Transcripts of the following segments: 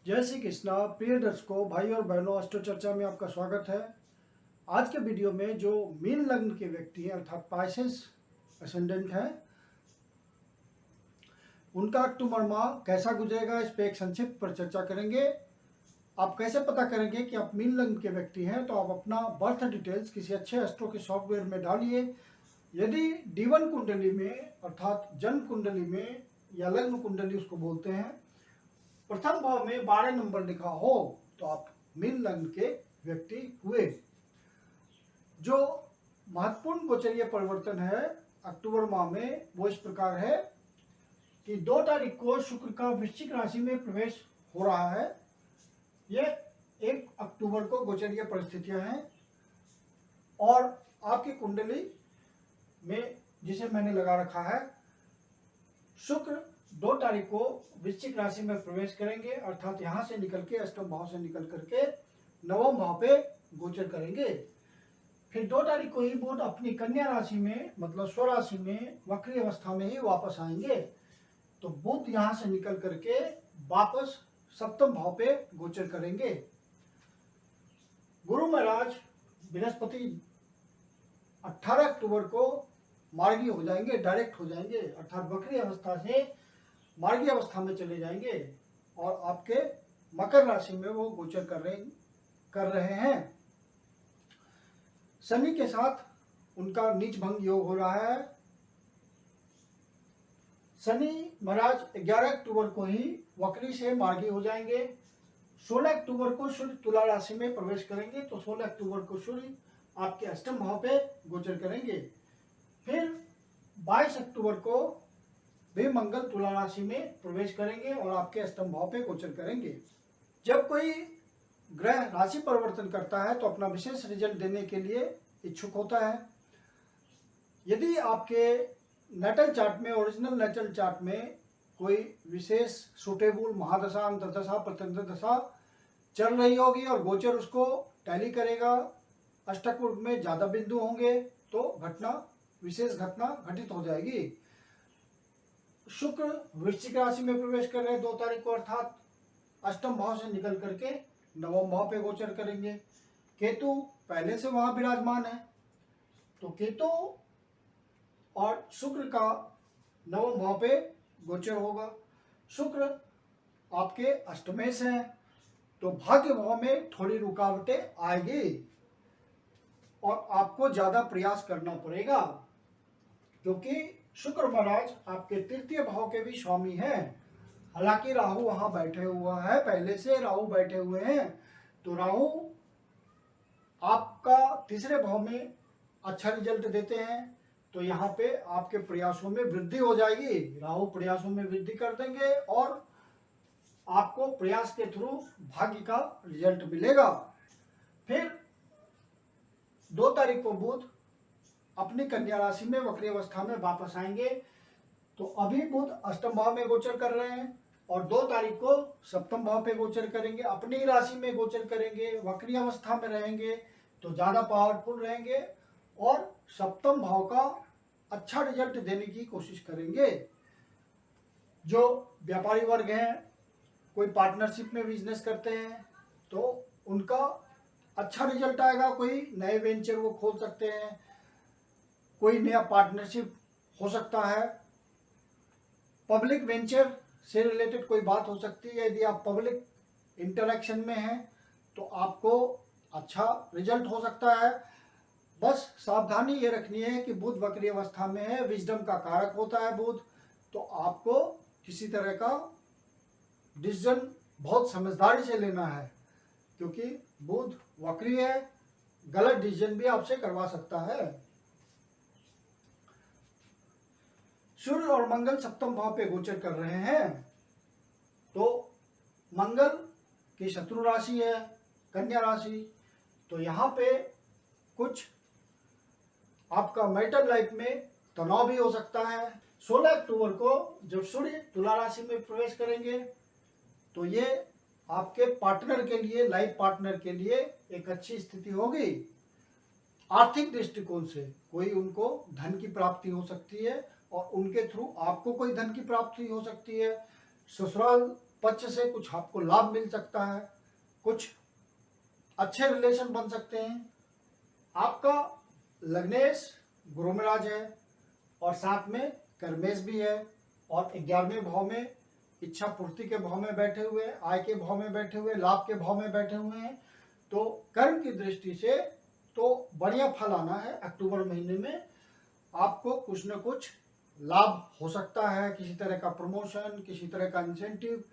जय श्री कृष्णा। प्रिय दर्शकों, भाई और बहनों, अष्टो चर्चा में आपका स्वागत है। आज के वीडियो में जो मीन लग्न के व्यक्ति हैं अर्थात पाइसेस असेंडेंट हैं, उनका अक्टूबर माह कैसा गुजरेगा, इस पे एक संक्षिप्त पर चर्चा करेंगे। आप कैसे पता करेंगे कि आप मीन लग्न के व्यक्ति हैं? तो आप अपना बर्थ डिटेल्स किसी अच्छे एस्ट्रो के सॉफ्टवेयर में डालिए। यदि D1 कुंडली में अर्थात जन्म कुंडली में या लग्न कुंडली उसको बोलते हैं, प्रथम भाव में 12 नंबर लिखा हो तो आप मीन लग्न के व्यक्ति हुए। जो महत्वपूर्ण गोचरीय परिवर्तन है अक्टूबर माह में वो इस प्रकार है कि 2 तारीख को शुक्र का वृश्चिक राशि में प्रवेश हो रहा है। ये 1 अक्टूबर को गोचरीय परिस्थितियां हैं और आपकी कुंडली में जिसे मैंने लगा रखा है, शुक्र 2 तारीख को वृश्चिक राशि में प्रवेश करेंगे अर्थात यहां से निकल के अष्टम भाव से निकल करके नवम भाव पे गोचर करेंगे। फिर 2 तारीख को ही बुध अपनी कन्या राशि में मतलब स्वराशि में वक्री अवस्था में ही वापस आएंगे। तो बुध यहां से निकल करके वापस सप्तम भाव पे गोचर करेंगे। गुरु महाराज बृहस्पति 18 अक्टूबर को मार्गी हो जाएंगे, डायरेक्ट हो जाएंगे अर्थात वक्री अवस्था से मार्गी अवस्था में चले जाएंगे और आपके मकर राशि में वो गोचर कर रहे हैं। शनि के साथ उनका नीच भंग योग हो रहा है। शनि महाराज 11 अक्टूबर को ही वक्री से मार्गी हो जाएंगे। 16 अक्टूबर को सूर्य तुला राशि में प्रवेश करेंगे। तो 16 अक्टूबर को सूर्य आपके अष्टम भाव पे गोचर करेंगे। फिर 22 अक्टूबर को वे मंगल तुला राशि में प्रवेश करेंगे और आपके अष्टम भाव पे गोचर करेंगे। जब कोई ग्रह राशि परिवर्तन करता है तो अपना विशेष रिजल्ट देने के लिए इच्छुक होता है। यदि आपके नेटल चार्ट में, ओरिजिनल नेटल चार्ट में कोई विशेष सुटेबल महादशा, अंतर्दशा, प्रत्यंतर दशा चल रही होगी और गोचर उसको टैली करेगा, अष्टक में ज़्यादा बिंदु होंगे तो विशेष घटना घटित हो जाएगी। शुक्र वृश्चिक राशि में प्रवेश कर रहे हैं 2 तारीख को अर्थात अष्टम भाव से निकल करके नवम भाव पे गोचर करेंगे। केतु पहले से वहां विराजमान है तो केतु और शुक्र का नवम भाव पे गोचर होगा। शुक्र आपके अष्टमेश हैं तो भाग्य भाव में थोड़ी रुकावटें आएगी और आपको ज्यादा प्रयास करना पड़ेगा क्योंकि शुक्र महाराज आपके तृतीय भाव के भी स्वामी हैं। हालांकि राहु वहां बैठे हुआ है, पहले से राहु बैठे हुए हैं तो राहु आपका तीसरे भाव में अच्छा रिजल्ट देते हैं। तो यहाँ पे आपके प्रयासों में वृद्धि हो जाएगी। राहु प्रयासों में वृद्धि कर देंगे और आपको प्रयास के थ्रू भाग्य का रिजल्ट मिलेगा। फिर 2 तारीख को बुध अपनी कन्या राशि में वक्री अवस्था में वापस आएंगे। तो अभी बुध अष्टम भाव में गोचर कर रहे हैं और 2 तारीख को सप्तम भाव पे गोचर करेंगे, अपनी राशि में गोचर करेंगे, वक्री अवस्था में रहेंगे तो ज्यादा पावरफुल रहेंगे और सप्तम भाव का अच्छा रिजल्ट देने की कोशिश करेंगे। जो व्यापारी वर्ग हैं, कोई पार्टनरशिप में बिजनेस करते हैं तो उनका अच्छा रिजल्ट आएगा। कोई नए वेंचर वो खोल सकते हैं, कोई नया पार्टनरशिप हो सकता है, पब्लिक वेंचर से रिलेटेड कोई बात हो सकती है। यदि आप पब्लिक इंटरेक्शन में हैं तो आपको अच्छा रिजल्ट हो सकता है। बस सावधानी ये रखनी है कि बुध वक्री अवस्था में है, विजडम का कारक होता है बुध, तो आपको किसी तरह का डिसीजन बहुत समझदारी से लेना है क्योंकि बुध वक्री है, गलत डिसीजन भी आपसे करवा सकता है। सूर्य और मंगल सप्तम भाव पे गोचर कर रहे हैं तो मंगल की शत्रु राशि है कन्या राशि, तो यहाँ पे कुछ आपका मैरिटल लाइफ में तनाव भी हो सकता है। 16 अक्टूबर को जब सूर्य तुला राशि में प्रवेश करेंगे तो ये आपके पार्टनर के लिए, लाइफ पार्टनर के लिए एक अच्छी स्थिति होगी। आर्थिक दृष्टिकोण से कोई उनको धन की प्राप्ति हो सकती है और उनके थ्रू आपको कोई धन की प्राप्ति हो सकती है। ससुराल पक्ष से कुछ आपको लाभ मिल सकता है, कुछ अच्छे रिलेशन बन सकते हैं। आपका लग्नेश गुरु में राज है और साथ में कर्मेश भी है और 11वें भाव में इच्छा पूर्ति के भाव में बैठे हुए, आय के भाव में बैठे हुए, लाभ के भाव में बैठे हुए हैं। तो कर्म की दृष्टि से तो बढ़िया फल आना है। अक्टूबर महीने में आपको कुछ न कुछ लाभ हो सकता है, किसी तरह का प्रमोशन, किसी तरह का इंसेंटिव,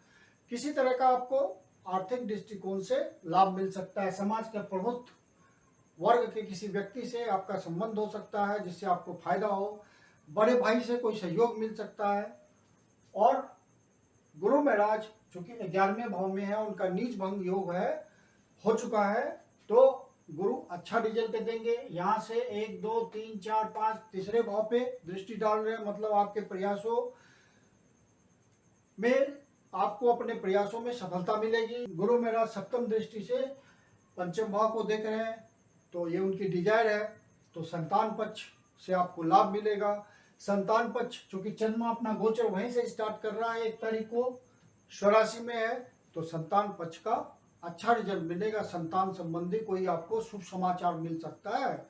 किसी तरह का आपको आर्थिक दृष्टिकोण से लाभ मिल सकता है। समाज के प्रभुत्व वर्ग के किसी व्यक्ति से आपका संबंध हो सकता है जिससे आपको फायदा हो, बड़े भाई से कोई सहयोग मिल सकता है। और गुरु महाराज चूंकि 11वें भाव में है, उनका नीच भंग योग है, हो चुका है, तो गुरु अच्छा रिजल्ट देंगे। यहाँ से 1 2 3 4 5 तीसरे भाव पे दृष्टि डाल रहे हैं, मतलब आपके प्रयासों में आपको अपने प्रयासों में सफलता मिलेगी। गुरु महाराज सप्तम दृष्टि से पंचम भाव को देख रहे हैं, तो ये उनकी डिजायर है। तो संतान पक्ष से आपको लाभ मिलेगा। संतान पक्ष चूंकि चंद्रमा अपना गोचर वहीं से स्टार्ट कर रहा है, 1 तारीख को स्वराशि में है, तो संतान पक्ष का अच्छा रिजल्ट मिलेगा। संतान संबंधी कोई आपको शुभ समाचार मिल सकता है।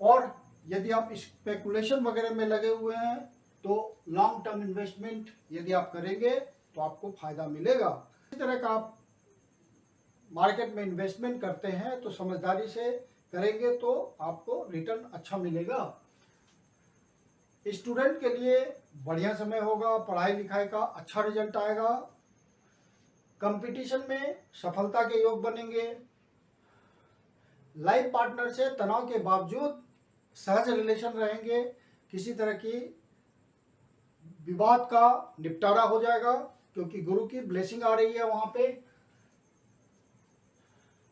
और यदि आप स्पेकुलेशन वगैरह में लगे हुए हैं तो लॉन्ग टर्म इन्वेस्टमेंट यदि आप करेंगे तो आपको फायदा मिलेगा। इस तरह का आप मार्केट में इन्वेस्टमेंट करते हैं तो समझदारी से करेंगे तो आपको रिटर्न अच्छा मिलेगा। स्टूडेंट के लिए बढ़िया समय होगा, पढ़ाई लिखाई का अच्छा रिजल्ट आएगा, कंपटीशन में सफलता के योग बनेंगे। लाइफ पार्टनर से तनाव के बावजूद सहज रिलेशन रहेंगे, किसी तरह की विवाद का निपटारा हो जाएगा क्योंकि गुरु की ब्लेसिंग आ रही है वहां पे।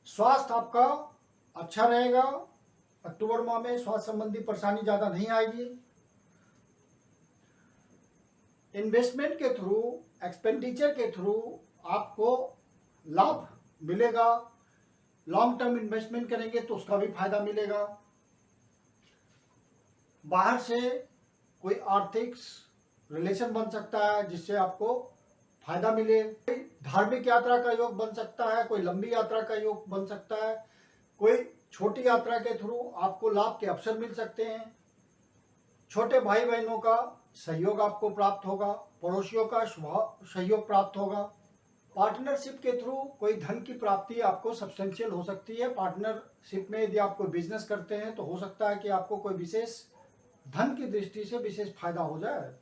स्वास्थ्य आपका अच्छा रहेगा। अक्टूबर माह में स्वास्थ्य संबंधी परेशानी ज्यादा नहीं आएगी। इन्वेस्टमेंट के थ्रू, एक्सपेंडिचर के थ्रू आपको लाभ मिलेगा। लॉन्ग टर्म इन्वेस्टमेंट करेंगे तो उसका भी फायदा मिलेगा। बाहर से कोई आर्थिक रिलेशन बन सकता है जिससे आपको फायदा मिले। कोई धार्मिक यात्रा का योग बन सकता है, कोई लंबी यात्रा का योग बन सकता है, कोई छोटी यात्रा के थ्रू आपको लाभ के अवसर मिल सकते हैं। छोटे भाई बहनों का सहयोग आपको प्राप्त होगा, पड़ोसियों का सहयोग प्राप्त होगा। पार्टनरशिप के थ्रू कोई धन की प्राप्ति आपको सब्सटेंशियल हो सकती है। पार्टनरशिप में यदि आप कोई बिजनेस करते हैं तो हो सकता है कि आपको कोई विशेष धन की दृष्टि से विशेष फायदा हो जाए।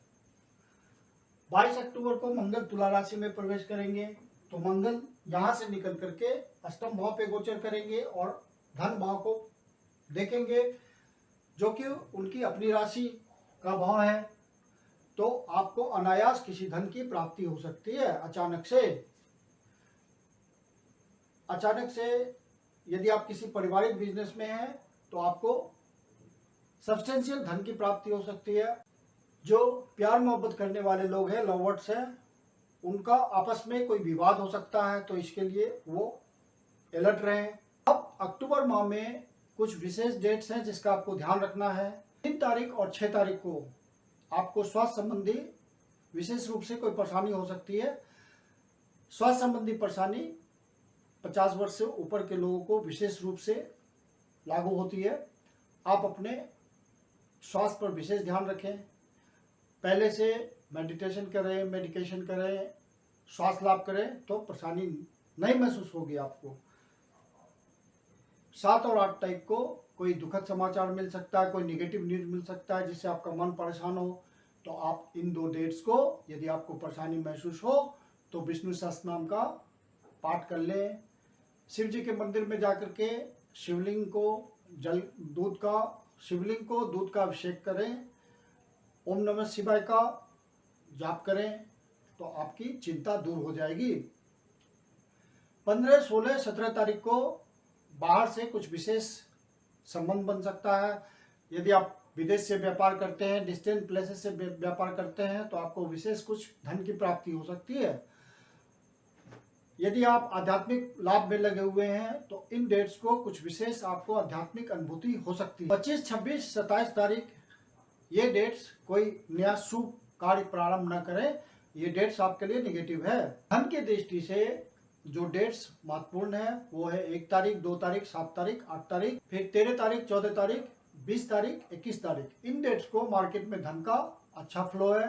22 अक्टूबर को मंगल तुला राशि में प्रवेश करेंगे, तो मंगल यहाँ से निकल करके अष्टम भाव पे गोचर करेंगे और धन भाव को देखेंगे जो कि उनकी अपनी राशि का भाव है। तो आपको अनायास किसी धन की प्राप्ति हो सकती है। अचानक से यदि आप किसी पारिवारिक बिजनेस में हैं तो आपको सब्सटेंशियल धन की प्राप्ति हो सकती है। जो प्यार मोहब्बत करने वाले लोग हैं, लवर्स हैं, उनका आपस में कोई विवाद हो सकता है, तो इसके लिए वो अलर्ट रहें। अब अक्टूबर माह में कुछ विशेष डेट्स हैं जिसका आपको ध्यान रखना है। 3 तारीख और 6 तारीख को आपको स्वास्थ्य संबंधी विशेष रूप से कोई परेशानी हो सकती है। स्वास्थ्य संबंधी परेशानी 50 वर्ष से ऊपर के लोगों को विशेष रूप से लागू होती है। आप अपने स्वास्थ्य पर विशेष ध्यान रखें। पहले से मेडिटेशन करें, मेडिकेशन करें, श्वास लाभ करें तो परेशानी नहीं महसूस होगी आपको। 7 और 8 तारीख को कोई दुखद समाचार मिल सकता है, कोई नेगेटिव न्यूज मिल सकता है जिससे आपका मन परेशान हो। तो आप इन 2 डेट्स को यदि आपको परेशानी महसूस हो तो विष्णु सहस्त्र नाम का पाठ कर लें। शिव जी के मंदिर में जाकर के शिवलिंग को दूध का अभिषेक करें, ओम नमः शिवाय का जाप करें तो आपकी चिंता दूर हो जाएगी। 15, 16, 17 तारीख को बाहर से कुछ विशेष संबंध बन सकता है। यदि आप विदेश से व्यापार करते हैं, डिस्टेंट प्लेसेस से व्यापार करते हैं तो आपको विशेष कुछ धन की प्राप्ति हो सकती है। यदि आप आध्यात्मिक लाभ में लगे हुए हैं तो इन डेट्स को कुछ विशेष आपको आध्यात्मिक अनुभूति हो सकती है। 25, 26, 27 तारीख ये डेट्स कोई नया शुभ कार्य प्रारंभ न करें, ये डेट्स आपके लिए निगेटिव है। धन की दृष्टि से जो डेट्स महत्वपूर्ण है वो है 1 तारीख, 2 तारीख, 7 तारीख, 8 तारीख, फिर 13 तारीख, 14 तारीख, 20 तारीख, 21 तारीख। इन डेट्स को मार्केट में धन का अच्छा फ्लो है।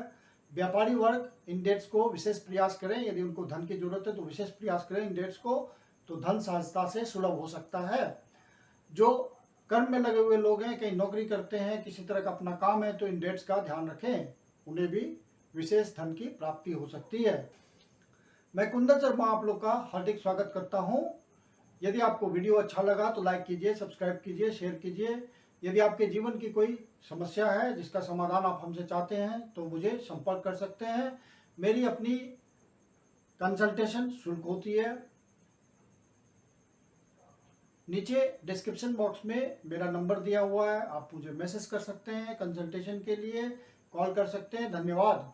व्यापारी वर्ग इन डेट्स को विशेष प्रयास करें, यदि उनको धन की जरूरत है तो विशेष प्रयास करें इन डेट्स को, तो धन सहजता से सुलभ हो सकता है। जो कर्म में लगे हुए लोग हैं, कहीं नौकरी करते हैं, किसी तरह का अपना काम है, तो इन डेट्स का ध्यान रखें, उन्हें भी विशेष धन की प्राप्ति हो सकती है। मैं कुंदन शर्मा आप लोग का हार्दिक स्वागत करता हूं। यदि आपको वीडियो अच्छा लगा तो लाइक कीजिए, सब्सक्राइब कीजिए, शेयर कीजिए। यदि आपके जीवन की कोई समस्या है जिसका समाधान आप हमसे चाहते हैं तो मुझे संपर्क कर सकते हैं। मेरी अपनी कंसल्टेशन शुल्क होती है। नीचे डिस्क्रिप्शन बॉक्स में मेरा नंबर दिया हुआ है, आप मुझे मैसेज कर सकते हैं, कंसल्टेशन के लिए कॉल कर सकते हैं। धन्यवाद।